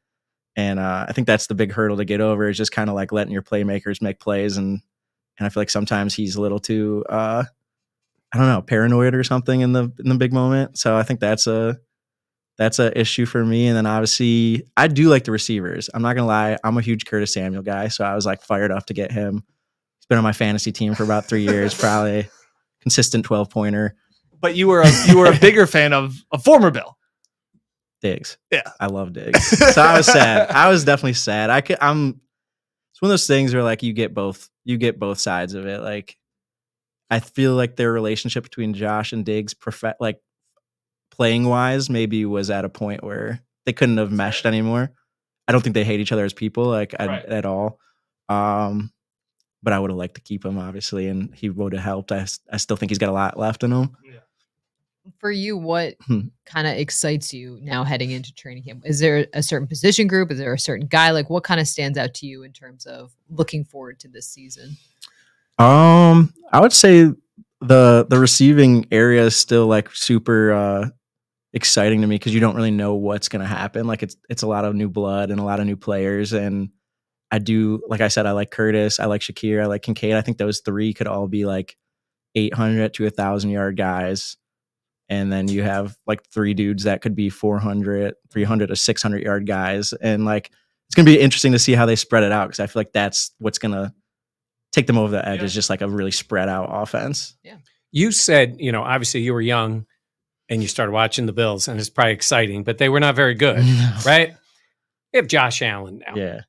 C: I think that's the big hurdle to get over is just kind of like letting your playmakers make plays and I feel like sometimes he's a little too I don't know, paranoid or something in the big moment. So I think that's a issue for me. And then obviously I do like the receivers. I'm not gonna lie, I'm a huge Curtis Samuel guy, so I was like fired up to get him. He's been on my fantasy team for about 3 years, probably consistent 12-pointer.
B: But you were a bigger fan of a former Bill.
C: Diggs.
B: Yeah.
C: I love Diggs. So I was sad. I was definitely sad. It's one of those things where like you get both sides of it. Like I feel like their relationship between Josh and Diggs like playing wise maybe was at a point where they couldn't have meshed anymore. I don't think they hate each other as people like at all. But I would have liked to keep him obviously and he would have helped. I still think he's got a lot left in him.
B: Yeah.
D: For you, what kind of excites you now heading into training camp? Is there a certain position group? Is there a certain guy? Like what kind of stands out to you in terms of looking forward to this season?
C: I would say the receiving area is still like super exciting to me because you don't really know what's going to happen. Like it's a lot of new blood and a lot of new players. And I do, like I said, I like Curtis, I like Shakir, I like Kincaid. I think those 3 could all be like 800 to 1,000 yard guys. And then you have like 3 dudes that could be 400, 300 to 600 yard guys. And like, it's going to be interesting to see how they spread it out. Cause I feel like that's what's going to take them over the edge is just like a really spread out offense.
D: Yeah.
A: You said, obviously you were young and you started watching the Bills and it's probably exciting, but they were not very good, right? They have Josh Allen now.
C: Yeah.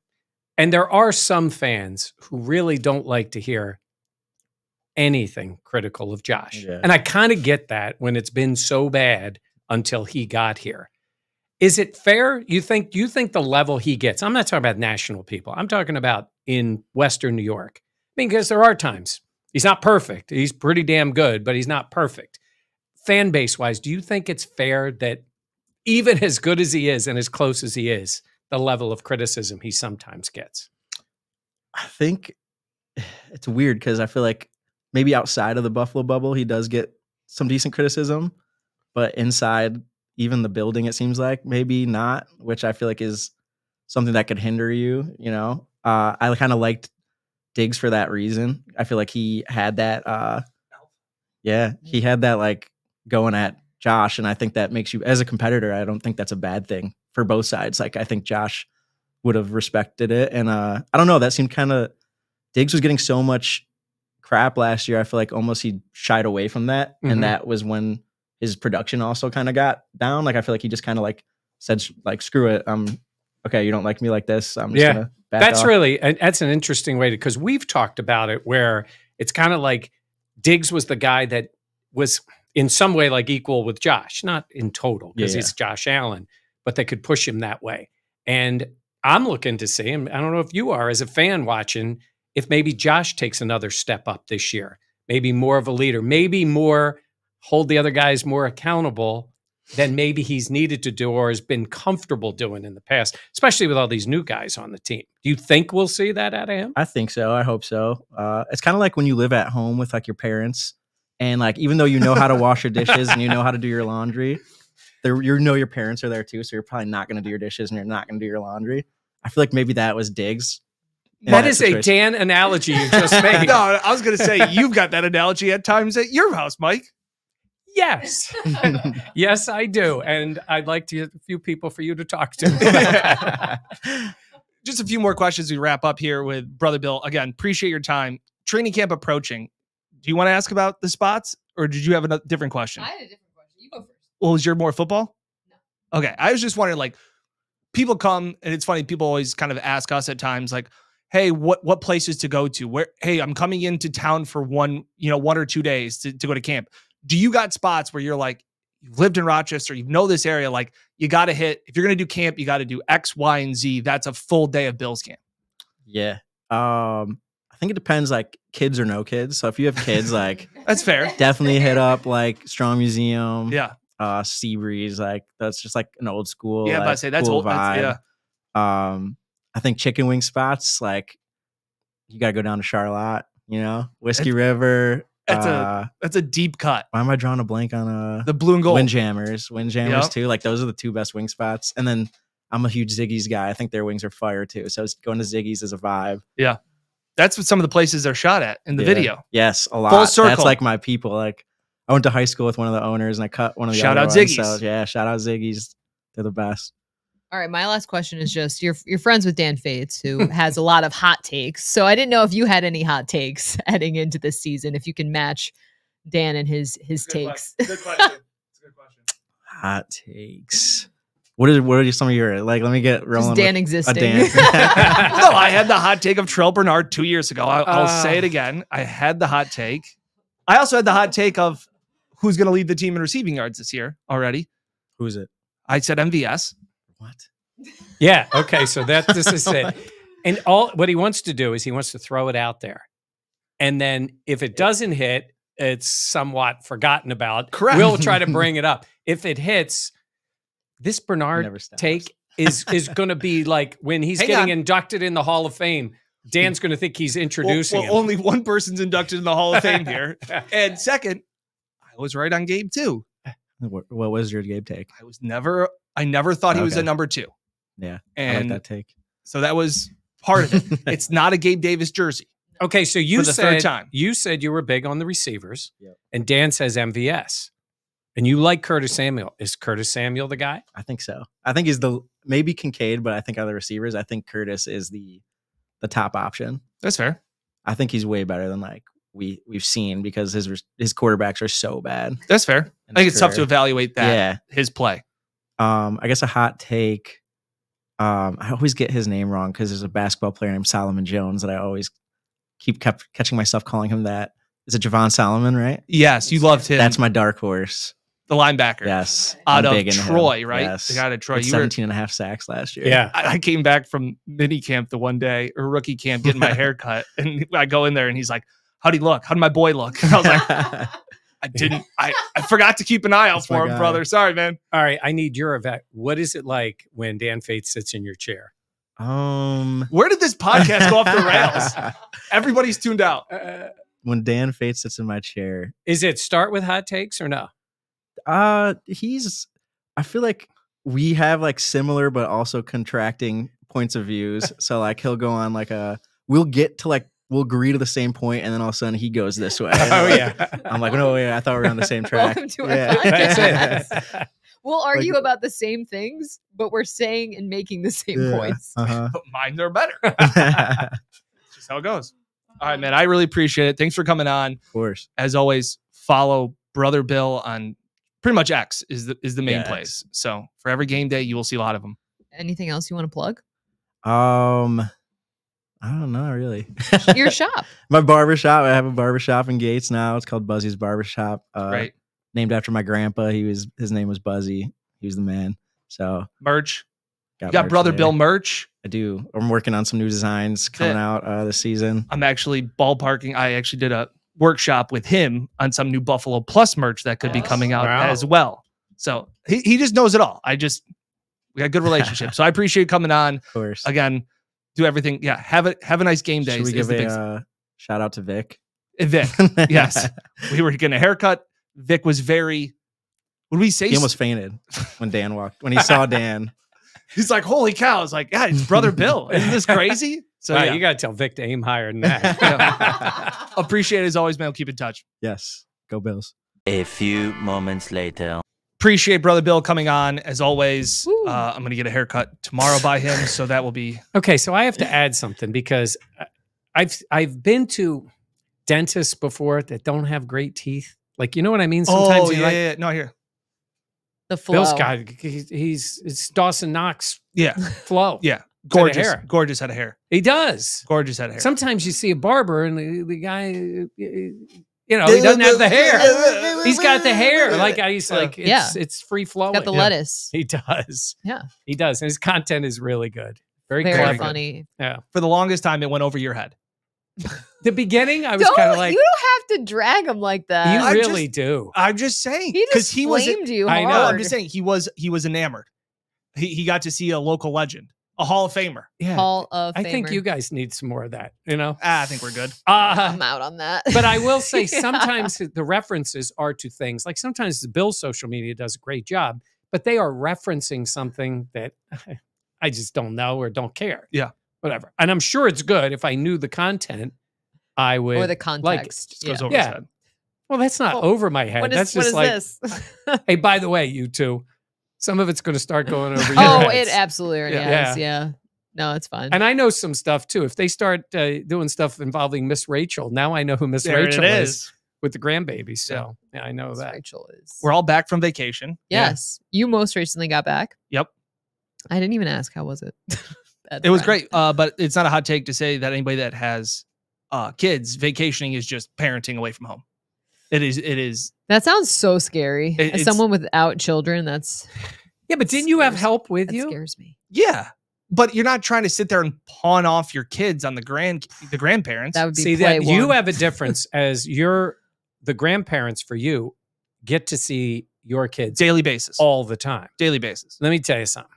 A: And there are some fans who really don't like to hear anything critical of Josh.
C: Yeah.
A: And I kind of get that when it's been so bad until he got here. Is it fair? You think the level he gets, I'm not talking about national people. I'm talking about in Western New York. I mean, because there are times he's not perfect. He's pretty damn good, but he's not perfect. Fan base wise, do you think it's fair that even as good as he is and as close as he is, the level of criticism he sometimes gets?
C: I think it's weird because I feel like maybe outside of the Buffalo bubble, he does get some decent criticism, but inside even the building, it seems like maybe not, which I feel like is something that could hinder you. I kind of liked Diggs for that reason. I feel like he had that, he had that like going at Josh. And I think that makes you, as a competitor, I don't think that's a bad thing for both sides. Like I think Josh would have respected it. And I don't know, that seemed Diggs was getting so much crap last year. I feel like almost he shied away from that.
A: Mm-hmm.
C: And that was when his production also kind of got down. Like I feel like he just kind of like said like, screw it. Okay, you don't like me like this. I'm just gonna back off.
A: That's an interesting way because we've talked about it where it's kind of like Diggs was the guy that was in some way like equal with Josh, not in total because he's Josh Allen, but they could push him that way. And I'm looking to see, and I don't know if you are as a fan watching, if maybe Josh takes another step up this year, maybe more of a leader, maybe more hold the other guys more accountable than maybe he's needed to do or has been comfortable doing in the past, especially with all these new guys on the team. Do you think we'll see that out of him?
C: I think so. I hope so. It's kind of like when you live at home with like your parents and like, even though you know how to wash your dishes and you know how to do your laundry, your parents are there too. So you're probably not going to do your dishes and you're not going to do your laundry. I feel like maybe that was Diggs.
A: That is a Dan analogy you just made.
B: No, I was going to say, you've got that analogy at times at your house, Mike.
A: Yes. Yes, I do. And I'd like to get a few people for you to talk to.
B: Just a few more questions. We wrap up here with Brother Bill. Again, appreciate your time. Training camp approaching. Do you want to ask about the spots or did you have a different question?
D: I had a different question. You go first.
B: Well, is your more football?
D: No.
B: Okay. I was just wondering, like, people come and it's funny. People always kind of ask us at times, like, hey, what places to go to? Hey, I'm coming into town for 1 or 2 days to go to camp. Do you got spots where you're like, you've lived in Rochester, you know this area, like you got to hit, if you're going to do camp, you got to do X, Y, and Z. That's a full day of Bills camp.
C: Yeah. I think it depends, like kids or no kids. So if you have kids, like
B: That's fair.
C: definitely hit up like Strong Museum,
B: Yeah.
C: Seabreeze. Like that's just like an old school.
B: Yeah,
C: like,
B: but I say that's
C: cool
B: old.
C: vibe.
B: Yeah.
C: I think chicken wing spots, like you gotta go down to Charlotte, Whiskey River.
B: That's a deep cut.
C: Why am I drawing a blank on
B: The blue and gold.
C: Windjammers
B: Yep.
C: too? Like those are the two best wing spots. And then I'm a huge Ziggy's guy. I think their wings are fire too. So going to Ziggy's is a vibe.
B: Yeah. That's what some of the places they're shot at in the video.
C: Yes, a lot.
B: Full circle.
C: That's like my people. Like I went to high school with one of the owners and I cut one of the
B: Shout
C: other
B: out
C: ones.
B: Ziggy's.
C: So yeah, shout out Ziggy's. They're the best.
D: All right, my last question is just you're friends with Dan Fates, who has a lot of hot takes. So I didn't know if you had any hot takes heading into this season, if you can match Dan and his takes.
B: Good question. It's a good question.
C: Hot takes. What are some of your, like, let me get rolling.
D: Just Dan
C: with
D: existing.
C: a Dan.
B: No, I had the hot take of Terrell Bernard 2 years ago. I'll say it again. I had the hot take. I also had the hot take of who's going to lead the team in receiving yards this year already.
C: Who is it?
B: I said MVS.
C: What?
A: Yeah. Okay. So this is it. And what he wants to do is he wants to throw it out there. And then if it doesn't hit, it's somewhat forgotten about.
B: Correct.
A: We'll try to bring it up. If it hits, this Bernard take is going to be like when he's getting inducted in the Hall of Fame. Dan's going to think he's introducing him.
B: Only one person's inducted in the Hall of Fame here. And second, I was right on Gabe too.
C: What was your Gabe take?
B: I never thought he was a number 2.
C: Yeah.
B: And
C: I like that take.
B: So that was part of it. It's not a Gabe Davis jersey.
A: Okay, so you
B: For the third time.
A: you said you were big on the receivers,
C: Yep.
A: and Dan says MVS, and you like Curtis Samuel. Is Curtis Samuel the guy?
C: I think so. I think he's maybe Kincaid, but I think other receivers, I think Curtis is the top option.
B: That's fair.
C: I think he's way better than like we've seen because his quarterbacks are so bad.
B: That's fair.
C: in
B: I think
C: his
B: it's tough to
C: career.
B: evaluate that.
C: Yeah.
B: His play.
C: I guess a hot take. I always get his name wrong because there's a basketball player named Solomon Jones that I always kept catching myself calling him that. Is it Javon Solomon, right?
B: Yes, you loved him.
C: That's my dark horse.
B: the linebacker.
C: Yes.
B: Out
C: I'm
B: of
C: big into him.
B: Troy, right?
C: Yes.
B: The guy out of Troy.
C: Had
B: You were-
C: 17 and a half sacks last year.
A: Yeah.
B: I came back from mini camp the one day, or rookie camp, getting my hair cut. And I go in there and he's like, how'd he look? How'd my boy look? And I was like, I forgot to keep an eye out
C: That's my
B: for him,
C: guy.
B: brother. Sorry, man.
A: All right, I need your event. What is it like when Dan Fates sits in your chair?
B: Where did this podcast go off the rails? Everybody's tuned out.
C: When Dan Fates sits in my chair,
A: Is it start with hot takes or no?
C: I feel like we have like similar but also contracting points of views. So like he'll go on like we'll agree to the same point, and then all of a sudden he goes this way.
A: Oh yeah,
C: I'm like, no, wait, I thought we were on the same track.
D: Welcome to our
A: that's
D: podcast.
A: it.
D: We'll argue about the same things, but we're saying and making the same
C: Yeah.
D: points.
C: Uh-huh.
B: But mine are better. Just how it goes. All right, man. I really appreciate it. Thanks for coming on.
C: Of course.
B: As always, follow Brother Bill on pretty much X is the main
C: Yeah,
B: place. So for every game day, you will see a lot of them.
D: Anything else you want to plug?
C: I don't know really.
D: Your shop.
C: My barbershop. I have a barbershop in Gates now. It's called Buzzy's Barbershop.
B: Right.
C: Named after my grandpa. His name was Buzzy. He was the man. So
B: Merch. You
C: merch
B: got Brother
C: there.
B: Bill merch.
C: I do. I'm working on some new designs coming
B: it.
C: out this season.
B: I'm actually ballparking. I actually did a workshop with him on some new Buffalo Plus merch that could be coming out
A: Wow.
B: as well. So he just knows it all. We got a good relationship. So I appreciate you coming on.
C: Of course.
B: Again, do everything. Yeah. Have a nice game day.
C: Should we
B: is
C: give
B: the
C: a shout out to Vic?
B: Vic. Yes. We were getting a haircut. Vic was very, what did we say?
C: He almost fainted when he saw Dan.
B: He's like, holy cow. I was like, yeah, it's Brother Bill. Isn't this crazy? So
A: Wow,
B: yeah.
A: you got to tell Vic to aim higher than that.
B: Appreciate it as always, man. We'll keep in touch.
C: Yes. Go Bills.
F: A few moments later.
B: Appreciate Brother Bill coming on as always.
D: Woo.
B: I'm going to get a haircut tomorrow by him. So that will be,
A: Okay, so I have to add something because I've been to dentists before that don't have great teeth. Like, you know what I mean? Sometimes you're like,
B: No, here.
D: The flow.
A: Bill's got it's Dawson Knox
B: Yeah.
A: flow.
B: Yeah.
A: Head of
B: Gorgeous.
A: hair.
B: Gorgeous head of hair.
A: He does.
B: Gorgeous head of hair.
A: Sometimes you see a barber and the guy, he doesn't have the hair. He's got the hair. Like he's like, it's free flowing.
D: Got the lettuce.
A: He does.
D: Yeah.
A: He does. And his content is really good. Very
D: Very
A: clever.
D: funny.
A: Yeah.
B: For the longest time, it went over your head.
A: The beginning, I was kind of like,
D: you don't have to drag him like that.
A: you
B: I
A: really
B: just-
A: do.
B: I'm just saying
D: He just
B: he was.
D: flamed you
A: I
D: hard.
A: know,
B: No, I'm just saying he was enamored. He got to see a local legend, a Hall of Famer.
A: Yeah.
D: Hall of
A: I think
D: Famer.
A: you guys need some more of that, you know?
B: I think we're good.
D: I'm out on that.
A: But I will say
D: Yeah.
A: sometimes the references are to things like sometimes the Bill's social media does a great job, but they are referencing something that I just don't know or don't care.
B: Yeah.
A: Whatever. And I'm sure it's good. If I knew the content, I would
D: or the
A: like it.
D: context.
B: Just goes
D: yeah.
B: over his
A: Yeah.
B: head.
A: Well, that's not
D: Oh,
A: over my head.
D: What
A: That's
D: is
A: just like,
D: this?
A: hey, by the way, you two, some of it's going to start going over your
D: Oh,
A: heads.
D: it absolutely already
A: Yeah.
D: has. Yeah. No, it's fine.
A: And I know some stuff too. If they start doing stuff involving Miss Rachel, now I know who Miss
B: There
A: Rachel
B: it
A: is with the grandbaby. So yeah, I know that.
D: Rachel is.
B: We're all back from vacation.
D: Yes. You most recently got back.
B: Yep.
D: I didn't even ask. How was it? Bad
B: It was
D: friend.
B: great, but it's not a hot take to say that anybody that has kids, vacationing is just parenting away from home. It is.
D: That sounds so scary. As
B: It's-
D: someone without children,
A: Yeah, but didn't you have
D: Scares-
A: help with
D: that
A: you?
D: scares me.
B: Yeah, but you're not trying to sit there and pawn off your kids on the grandparents.
D: That would be
A: See
D: play
A: that
D: one.
A: you have a difference as the grandparents for you get to see your kids
B: daily basis.
A: all the time.
B: Daily basis.
A: Let me tell you something.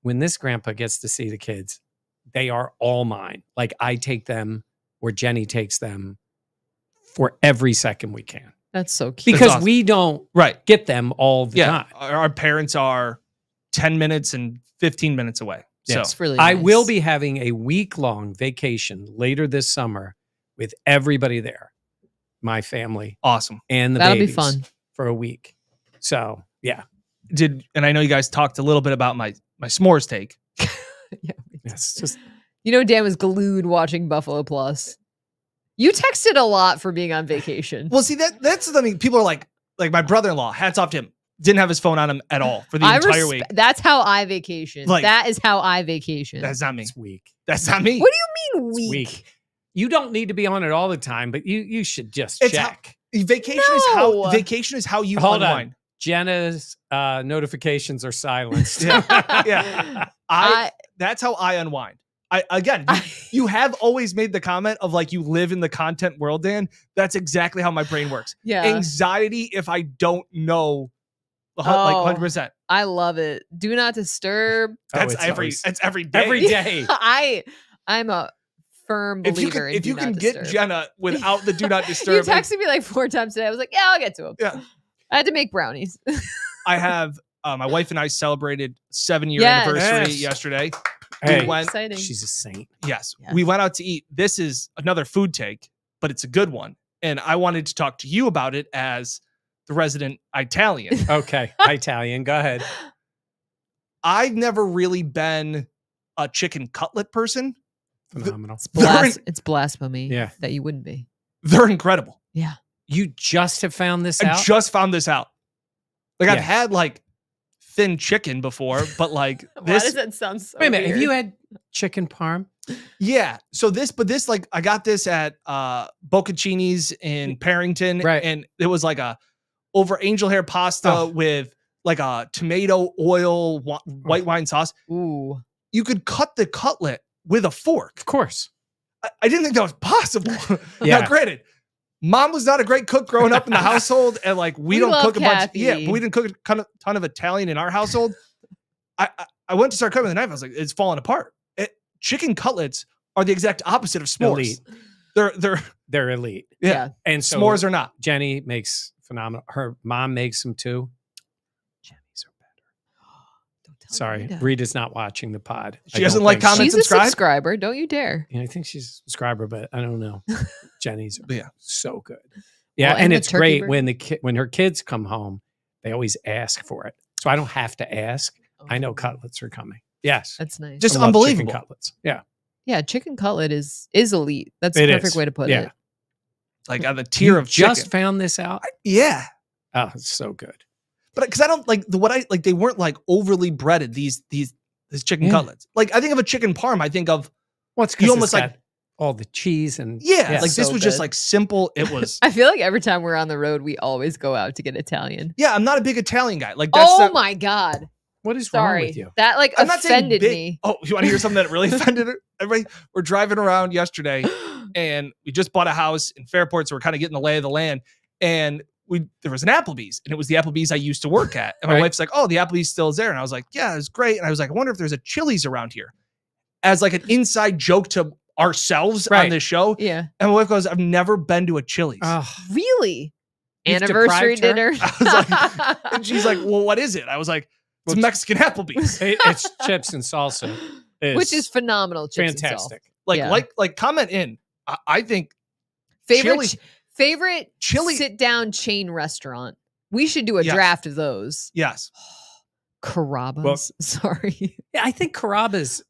A: When this grandpa gets to see the kids, they are all mine. Like I take them or Jenny takes them for every second we can.
D: That's so cute.
A: Because
B: awesome.
A: we don't
B: Right.
A: get them all the
B: Yeah.
A: time.
B: Our parents are 10 minutes and 15 minutes away. So
A: Yes.
D: It's really
A: I
D: nice.
A: will be having a week-long vacation later this summer with everybody there, my family
B: awesome.
A: and the
D: That'll be
A: babies
D: fun.
A: for a week. So yeah,
B: And I know you guys talked a little bit about my s'mores take.
D: Yeah.
A: it's just
D: You know, Dan was glued watching Buffalo Plus. You texted a lot for being on vacation.
B: Well, see that's the thing. People are like my brother-in-law. Hats off to him. Didn't have his phone on him at all for the entire week.
D: That's how I vacation.
B: Like-
D: that is how I vacation.
B: That's not me.
A: it's weak.
B: That's not me.
D: What do you mean
A: It's
D: weak?
A: weak. You don't need to be on it all the time, but you should just
B: It's how-
A: check.
B: Vacation
D: No.
B: is how you
A: Hold
B: unwind.
A: on. Jenna's notifications are silenced.
B: Yeah. That's how I unwind. You have always made the comment of like you live in the content world, Dan. That's exactly how my brain works.
D: Yeah.
B: Anxiety if I don't know, like
D: Oh.
B: 100%.
D: I love it. Do not disturb.
A: Oh,
B: That's every day.
A: every day.
D: I'm a firm believer in
B: If
D: do
B: you
D: not
B: can
D: disturb.
B: get Jenna without the do not
D: You
B: disturb,
D: texted me like 4 times today. I was like, yeah, I'll get to him.
B: Yeah.
D: I had to make brownies.
B: I have my wife and I celebrated 7-year
D: Yes.
B: anniversary
A: Yes.
B: yesterday.
A: Hey,
B: We went,
D: Exciting.
A: she's a saint.
B: yes,
D: Yes.
B: we went out to eat. This is another food take, but it's a good one. And I wanted to talk to you about it as the resident Italian.
A: Okay, Italian. Go ahead.
B: I've never really been a chicken cutlet person.
A: Phenomenal.
D: It's blasphemy
A: Yeah.
D: that you wouldn't be.
B: They're incredible.
A: You just have found this
B: I
A: out?
B: just found this out. Like I've
A: Yeah.
B: had like thin chicken before, but like
D: Why
B: this,
D: does that sound so
A: Wait a minute.
D: weird?
A: Have you had chicken parm?
B: yeah. So this like I got this at Boccaccini's in Parrington,
A: Right.
B: and it was like a over angel hair pasta
A: Oh.
B: with like a tomato oil white wine sauce.
D: Ooh.
B: You could cut the cutlet with a fork.
A: Of course.
B: I didn't think that was possible.
A: Yeah.
B: Now, granted, mom was not a great cook growing up in the household, and like we don't
D: love
B: cook a bunch.
D: Kathy.
B: Yeah, but we didn't cook a ton of Italian in our household. I went to start cooking with a knife. I was like, it's falling apart. Chicken cutlets are the exact opposite of s'mores.
A: Elite.
B: They're
A: They're elite.
B: yeah.
A: And so
B: S'mores are not.
A: Jenny makes phenomenal. Her mom makes them too. Jenny's are better.
D: Don't tell
A: Sorry,
D: Rita.
A: Rita's not watching the pod.
B: She doesn't like
A: so.
B: comment,
D: She's
B: subscribe?
D: a subscriber. Don't you dare.
A: Yeah, I think she's a subscriber, but I don't know. Jenny's are
B: Yeah.
A: so good. Yeah,
D: Well,
A: and
D: and the
A: it's
D: turkey
A: great
D: burger.
A: when her kids come home, they always ask for it. So I don't have to ask. I know cutlets are coming. Yes.
D: That's nice.
B: Just
A: I love chicken
B: unbelievable.
A: cutlets. Yeah.
D: Yeah, chicken cutlet is elite. That's
A: It
D: the perfect
A: is.
D: way to put
A: Yeah.
D: it.
B: Like on the tier
A: You
B: of chicken.
A: just found this out?
B: Yeah.
A: Oh, it's so good.
B: But because I don't like they weren't like overly breaded, these chicken
A: Yeah.
B: cutlets. Like I think of a chicken parm, I think of
A: Well, it's
B: You
A: because
B: almost
A: it's
B: like-
A: got all the cheese and
B: like this
D: so
B: was just
D: good.
B: like simple. It was
D: I feel like every time we're on the road, we always go out to get Italian.
B: yeah, I'm not a big Italian guy. Like that's
D: Oh
B: not-
D: my God.
A: What is wrong
D: Sorry,
A: with you?
D: that like
B: I'm not saying
D: offended
B: big-
D: me.
B: Oh, you want to hear something that really offended everybody? We're driving around yesterday, and we just bought a house in Fairport, so we're kind of getting the lay of the land. And there was an Applebee's, and it was the Applebee's I used to work at. And my wife's like, "Oh, the Applebee's still is there." And I was like, "Yeah, it's great." And I was like, "I wonder if there's a Chili's around here," as like an inside joke to ourselves on this show.
D: Yeah.
B: And my wife goes, "I've never been to a Chili's."
D: Really?
A: You've
D: Anniversary
A: deprived
D: dinner?
B: I was like, and she's like, "Well, what is it?" I was like, "It's Mexican Applebee's."
A: It's chips and salsa.
D: Which is phenomenal. Chips and
A: fantastic.
B: Like comment in. I think
D: favorite
B: Chili
D: sit-down chain restaurant. We should do a draft of those.
B: Yes.
D: Carrabba's.
A: Well,
D: sorry.
A: Yeah, I think Carrabba's.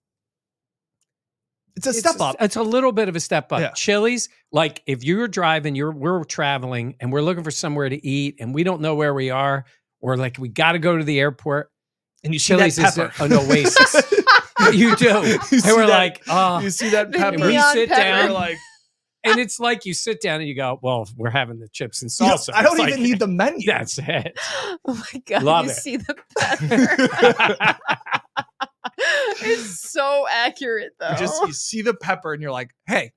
B: It's a step up.
A: It's a little bit of a step up.
B: Yeah.
A: Chili's, like if you're driving, we're traveling and we're looking for somewhere to eat and we don't know where we are, or like we got to go to the airport.
B: And you see
A: Chili's
B: that pepper.
A: is an oasis. You do.
B: You see
A: And we're
B: that-
A: like, oh.
B: you see that
D: The
B: pepper.
A: And we
D: neon
A: sit
D: pepper.
A: down,
B: You're like,
A: and it's like you sit down and you go, well, we're having the chips and
B: you know,
A: salsa.
B: I don't
A: It's
B: even
A: like,
B: need the menu.
A: That's it.
D: Oh my God.
A: Love
D: you
A: it.
D: see the pepper. It's so accurate though.
B: You see the pepper and you're like, hey,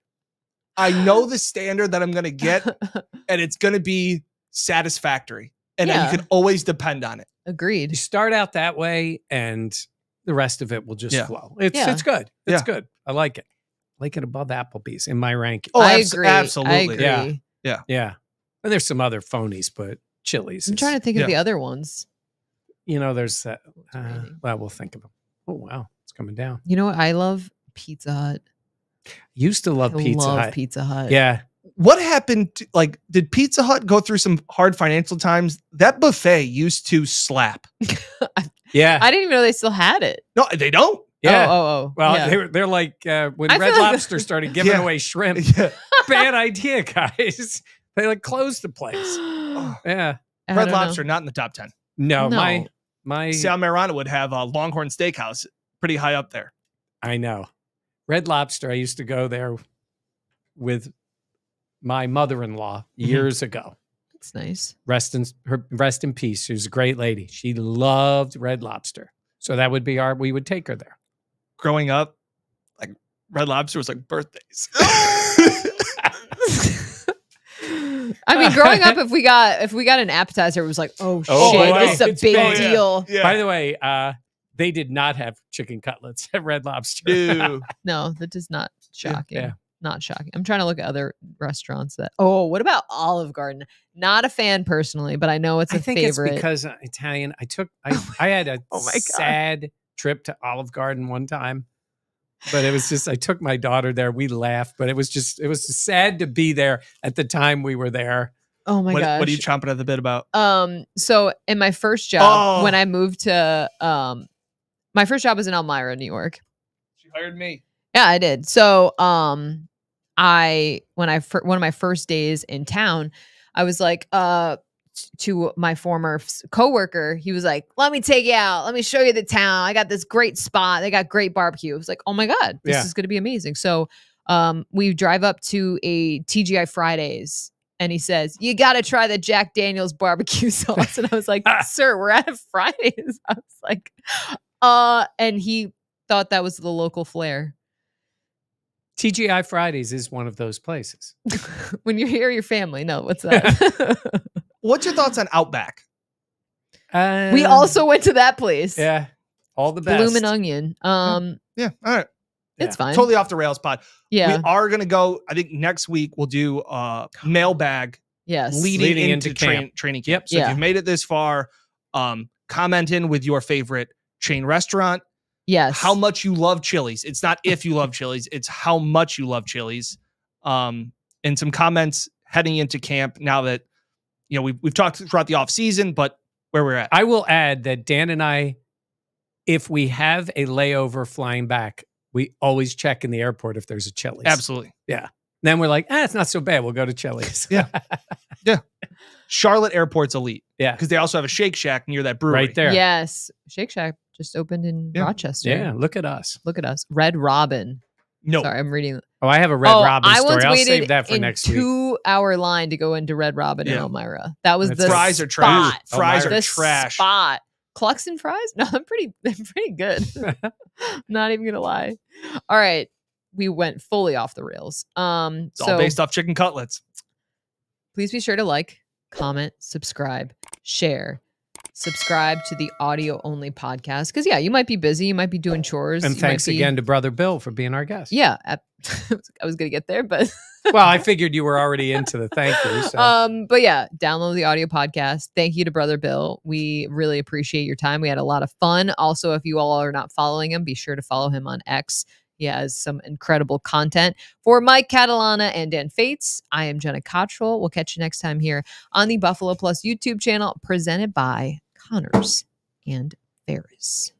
B: I know the standard that I'm going to get and it's going to be satisfactory. And
D: Yeah.
B: you can always depend on it.
D: Agreed.
A: You start out that way and the rest of it will just flow. It's good. It's good. I like it. I like it above Applebee's in my ranking.
B: Oh,
D: I agree.
B: absolutely.
D: I agree.
A: Yeah. And there's some other phonies, but Chili's.
D: I'm trying to think
B: Yeah.
D: of the other ones.
A: There's that.
D: Waiting.
A: Well, we'll think of them. Oh, wow. It's coming down.
D: You know what? I love Pizza Hut.
A: Used to love
D: I
A: Pizza
D: love
A: Hut.
D: Pizza Hut.
A: Yeah.
B: What happened? Did Pizza Hut go through some hard financial times? That buffet used to slap.
A: Yeah.
D: I didn't even know they still had it.
B: No, they don't.
A: Yeah.
D: Oh.
A: Well,
D: yeah.
A: they're like when
D: I
A: Red
D: feel like-
A: Lobster started giving
B: Yeah.
A: away shrimp.
B: Yeah.
A: Bad idea, guys. They like closed the place. Yeah.
D: I
B: Red
D: don't
B: Lobster,
D: know.
B: not in the top 10.
A: No,
D: No.
A: my
B: Sal Marano would have a Longhorn Steakhouse pretty high up there.
A: I know. Red Lobster, I used to go there with my mother-in-law years ago.
D: That's nice.
A: Rest in peace. She was a great lady. She loved Red Lobster. So that would be we would take her there.
B: Growing up, like Red Lobster was like birthdays.
D: I mean, growing up, if we got an appetizer, it was like, oh shit,
A: boy.
D: this is a
A: It's
D: big
A: big.
D: deal.
B: Yeah.
A: By the way, they did not have chicken cutlets at Red Lobster.
B: Ew.
D: No, that is not shocking.
A: Yeah.
D: Not shocking. I'm trying to look at other restaurants that. Oh, what about Olive Garden? Not a fan personally, but I know it's a
A: I think
D: favorite.
A: it's because Italian. I had a
D: Oh my God.
A: sad trip to Olive Garden one time, but it was just I took my daughter there. We laughed, but it was sad to be there at the time we were there.
D: Oh my gosh.
B: What are you chomping at the bit about?
D: So in my first job, when I moved to my first job was in Elmira, New York.
B: She hired me.
D: Yeah, I did. So one of my first days in town, I was like to my former coworker, he was like, "Let me take you out. Let me show you the town. I got this great spot. They got great barbecue." I was like, "Oh my God, this is going to be amazing." So we drive up to a TGI Fridays. And he says, "You got to try the Jack Daniel's barbecue sauce." And I was like, "Sir, we're at a Fridays." I was like, and he thought that was the local flair.
A: TGI Fridays is one of those places.
D: When you're here, your family. No, what's that?
B: What's your thoughts on Outback?
D: We also went to that place.
A: Yeah, all the best.
D: Bloomin' Onion.
B: Yeah, all right.
D: It's fine.
B: Totally off the rails pod.
D: Yeah.
B: We are going to go, I think next week we'll do mailbag
D: Yes.
B: leading into
A: camp.
B: training camp.
A: Yep.
B: So if you've made it this far, comment in with your favorite chain restaurant.
D: Yes.
B: How much you love Chili's. It's not if you love Chili's, it's how much you love Chili's. And some comments heading into camp now that, we've talked throughout the off season, but where we're at.
A: I will add that Dan and I, if we have a layover flying back, we always check in the airport if there's a Chili's.
B: Absolutely.
A: Yeah. Then we're like, it's not so bad. We'll go to Chili's.
B: Yeah. Yeah. Charlotte Airport's elite.
A: Yeah.
B: Because they also have a Shake Shack near that brewery.
A: Right there.
D: Yes. Shake Shack just opened in Rochester.
A: Yeah. Look at us.
D: Look at us. Red Robin.
B: No.
D: Sorry, I'm reading.
A: Oh, I have a Red Robin
D: I
A: story.
D: once
A: I'll
D: waited
A: save that for
D: in
A: next week.
D: 2-hour line to go into Red Robin in
B: Yeah.
D: Elmira. That was
A: That's
D: the
B: Fries are
D: spot.
B: trash. Fries are
D: The
B: trash.
D: spot. Clucks and fries? No, I'm pretty good. Not even gonna lie. All right. We went fully off the rails.
B: It's all based off chicken cutlets.
D: Please be sure to like, comment, subscribe, share. Subscribe to the audio only podcast. Because you might be busy, you might be doing chores.
A: And thanks again to Brother Bill for being our guest.
D: Yeah. I was gonna get there, but
A: well, I figured you were already into the thank you. So.
D: But yeah, download the audio podcast. Thank you to Brother Bill. We really appreciate your time. We had a lot of fun. Also, if you all are not following him, be sure to follow him on X. He has some incredible content. For Mike Catalana and Dan Fates, I am Jenna Cottrell. We'll catch you next time here on the Buffalo Plus YouTube channel, presented by Connors and Ferris.